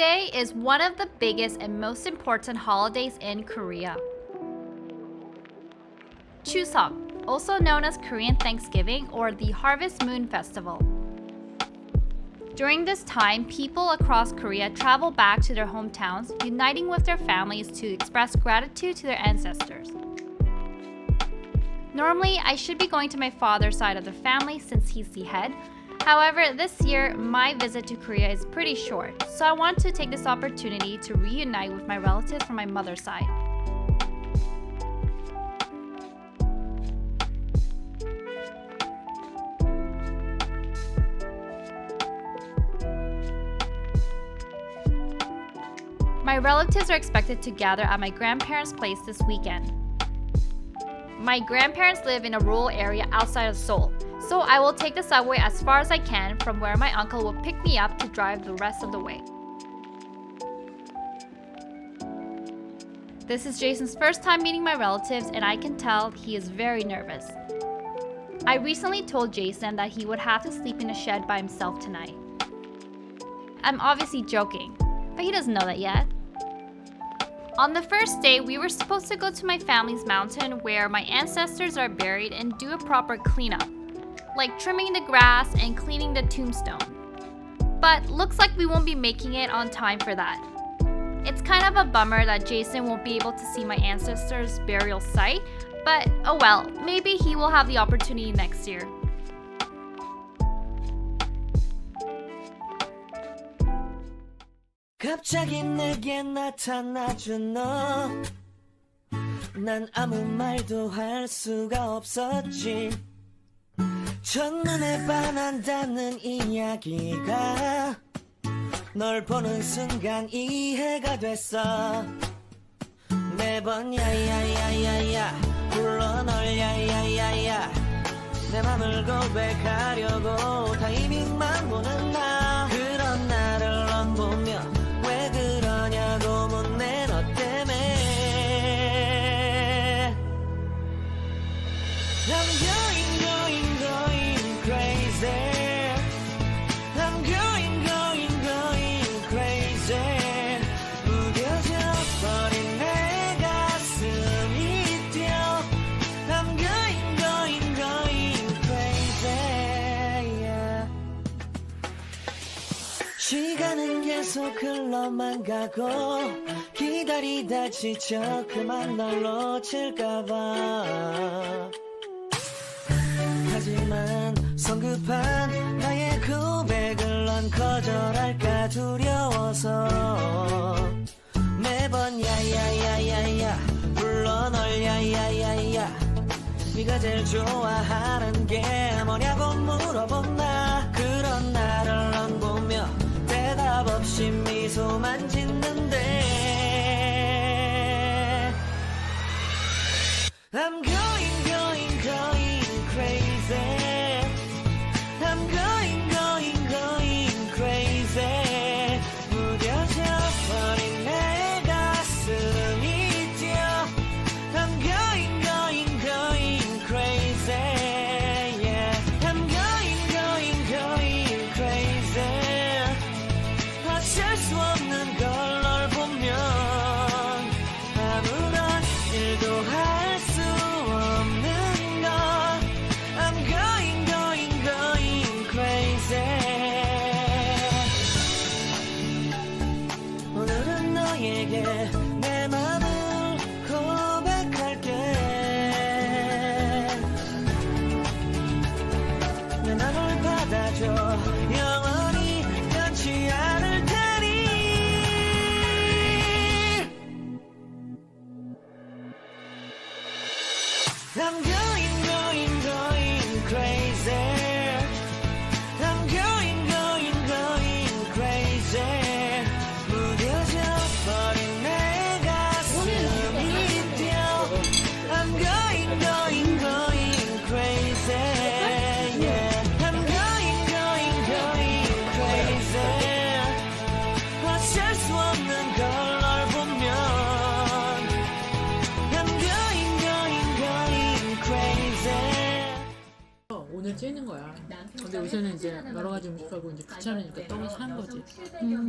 Today is one of the biggest and most important holidays in Korea. Chuseok, also known as Korean Thanksgiving or the Harvest Moon Festival. During this time, people across Korea travel back to their hometowns, uniting with their families to express gratitude to their ancestors. Normally, I should be going to my father's side of the family since he's the head. However, this year, my visit to Korea is pretty short, so I want to take this opportunity to reunite with my relatives from my mother's side. My relatives are expected to gather at my grandparents' place this weekend. My grandparents live in a rural area outside of Seoul, so I will take the subway as far as I can from where my uncle will pick me up to drive the rest of the way. This is Jason's first time meeting my relatives, and I can tell he is very nervous. I recently told Jason that he would have to sleep in a shed by himself tonight. I'm obviously joking, but he doesn't know that yet. On the first day, we were supposed to go to my family's mountain where my ancestors are buried and do a proper cleanup, like trimming the grass and cleaning the tombstone. But looks like we won't be making it on time for that. It's kind of a bummer that Jason won't be able to see my ancestors' burial site, but oh well, maybe he will have the opportunity next year. 갑자기 내게 나타나준 너 난 아무 말도 할 수가 없었지 첫눈에 반한다는 이야기가 널 보는 순간 이해가 됐어 매번 야야야야야 불러 널 야야야야 내 맘을 고백하려고 타이밍만 보는 나 그런 나를 넌 보며 왜 그러냐고 묻네 너 때문에 I'm going crazy I'm going crazy 무뎌져 버린 내 가슴이 뛰어 I'm going crazy yeah. 시간은 계속 흘러만 가고 기다리다 지쳐 그만 널 놓칠까봐 하지만 성급한 나의 고백을 넌 거절할까 두려워서 매번 야야야야야 불러 널 야야야야 네가 제일 좋아하는 게 뭐냐고 물어본 나 그런 나를 넌 보며 대답 없이 미소만 짓는데 I'm going crazy I'm going crazy 무뎌져 버린 내 가슴이 뛰어 I'm going crazy yeah I'm going crazy 어쩔 수 없는 걸 널 보면 아무런 일도 할 수 없는 걸 I'm going crazy 오늘은 너에게 내 맘을 고백할게 내 맘을 받아줘 영원히 변치 않을 테니 I'm going crazy I'm going crazy 무뎌져 버린 내 가슴이 뛰어 I'm going crazy yeah I'm going crazy 어쩔 수 없는 걸 널 보면 I'm going crazy 찌는 거야. 근데 요새는 이제 여러 가지 음식하고 이제 귀찮으니까 떡을 사는 거지.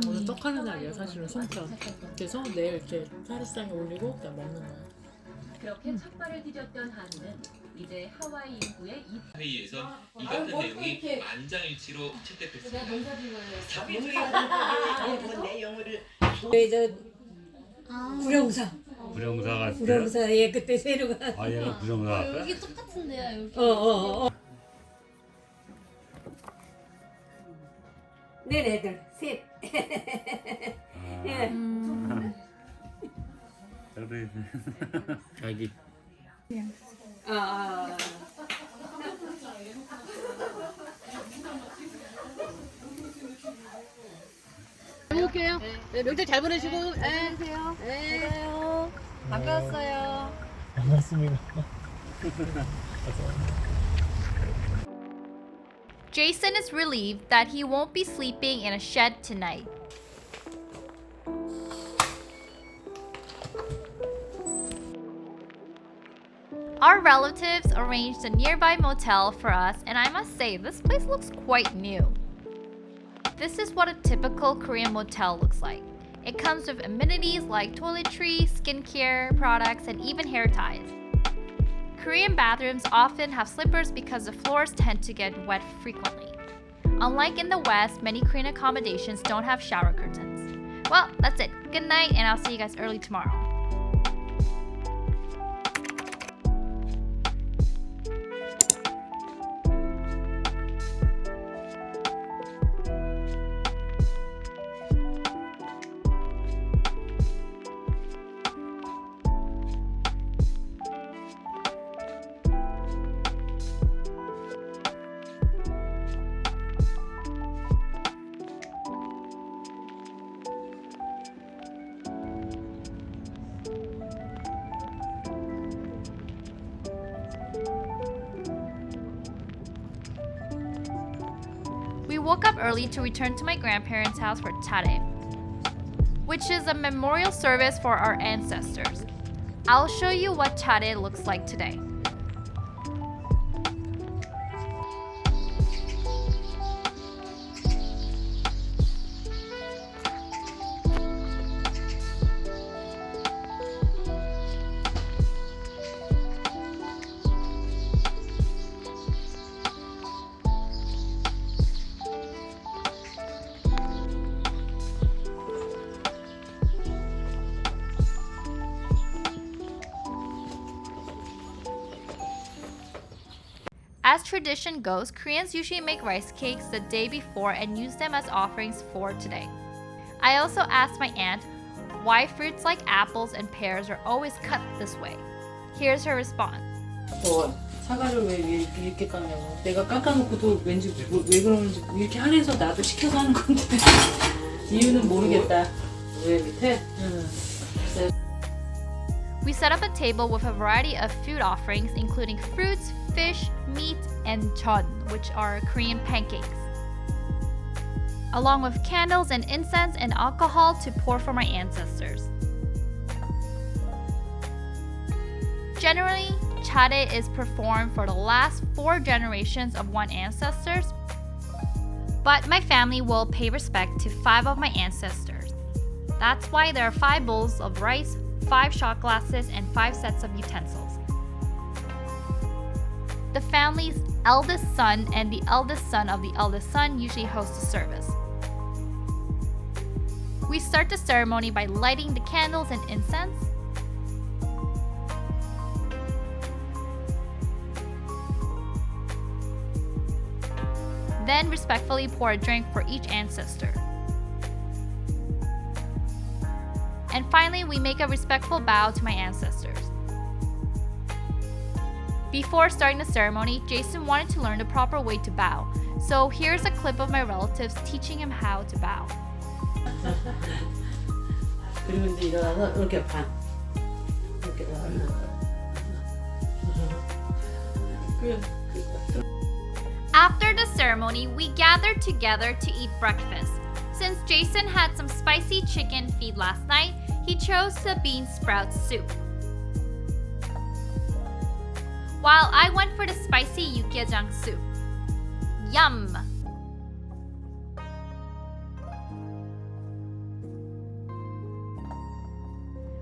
오늘 떡 하는 날이야 사실은 송편. 그래서 내일 이렇게 차례상에 올리고 그냥 먹는 거야. 그렇게 첫 발을 디뎠던 한우는 이제 하와이 인구의 회의에서 이 같은 내용이 만장일치로 채택됐습니다. 불영사. 불영사가 불영사 예 그때 세류가. 아 얘가 불영사 여기 똑같은데요, 여기. 네 애들 셋. 예. 그래 자기 행복해요. 네, 명절 잘 보내시고. 네. 안녕하세요. 네. 반가웠어요. 반갑습니다. Jason is relieved that he won't be sleeping in a shed tonight. Our relatives arranged a nearby motel for us, and I must say, this place looks quite new. This is what a typical Korean motel looks like. It comes with amenities like toiletries, skincare products, and even hair ties. Korean bathrooms often have slippers because the floors tend to get wet frequently. Unlike in the West, many Korean accommodations don't have shower curtains. Well, that's it. Good night, and I'll see you guys early tomorrow. We woke up early to return to my grandparents' house for Tittle, which is a memorial service for our ancestors. I'll show you what Tittle looks like today. As tradition goes, Koreans usually make rice cakes the day before and use them as offerings for today. I also asked my aunt why fruits like apples and pears are always cut this way. Here's her response. 사과를 왜 이렇게 깎냐고. 내가 깎아놓고도 왠지 왜 그러는지 이렇게 하래서 나도 시켜서 하는 건데 이유는 모르겠다. 왜 밑에? We set up a table with a variety of food offerings, including fruits, fish, meat, and incheon, which are Korean pancakes, along with candles and incense and alcohol to pour for my ancestors. Generally, chade is performed for the last 4 generations of one ancestors, but my family will pay respect to 5 of my ancestors. That's why there are 5 bowls of rice, 5 shot glasses, and 5 sets of utensils. The family's eldest son and the eldest son of the eldest son usually host the service. We start the ceremony by lighting the candles and incense. Then respectfully pour a drink for each ancestor. And finally, we make a respectful bow to my ancestors. Before starting the ceremony, Jason wanted to learn the proper way to bow. So here's a clip of my relatives teaching him how to bow. 그리고 이제 일어나서 이렇게 반. 이렇게 After the ceremony, we gathered together to eat breakfast. Since Jason had some spicy chicken feed last night, he chose the bean sprout soup. While I went for the spicy yukgaejang soup. Yum!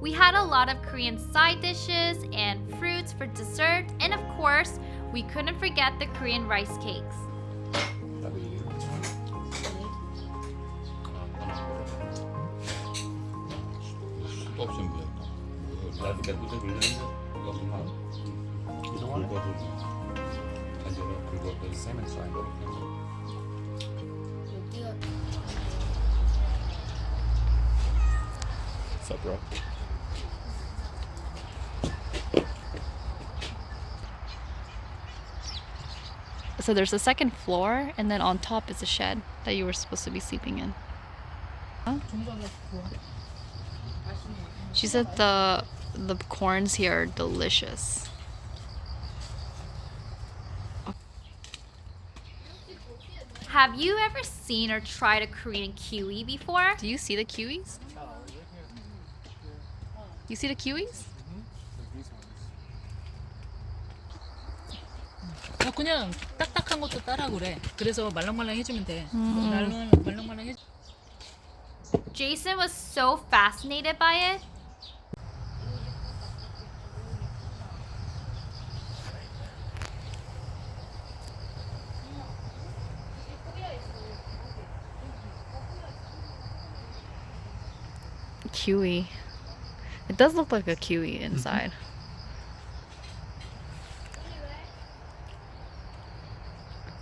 We had a lot of Korean side dishes and fruits for dessert, and of course, we couldn't forget the Korean rice cakes. What's up, bro? So there's a second floor, and then on top is a shed that you were supposed to be sleeping in. She said the corns here are delicious. Have you ever seen or tried a Korean kiwi before? Do you see the kiwis? You see the kiwis? 그냥 딱딱한 것도 따라 그래. 그래서 말랑말랑 해주면 돼. 말랑말랑 해. Jason was so fascinated by it. Kiwi. It does look like a kiwi inside.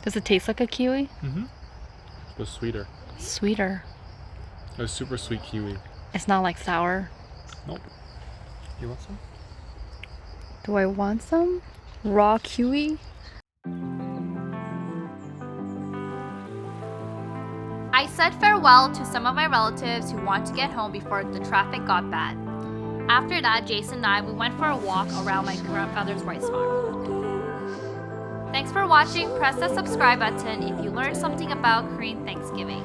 Does it taste like a kiwi? Mm-hmm. It was sweeter. Sweeter. It was super sweet kiwi. It's not like sour. Nope. You want some? Do I want some? Raw kiwi? I said farewell to some of my relatives who want to get home before the traffic got bad. After that, Jason and we went for a walk around my grandfather's rice farm. Thanks for watching. Press the subscribe button if you learned something about Korean Thanksgiving.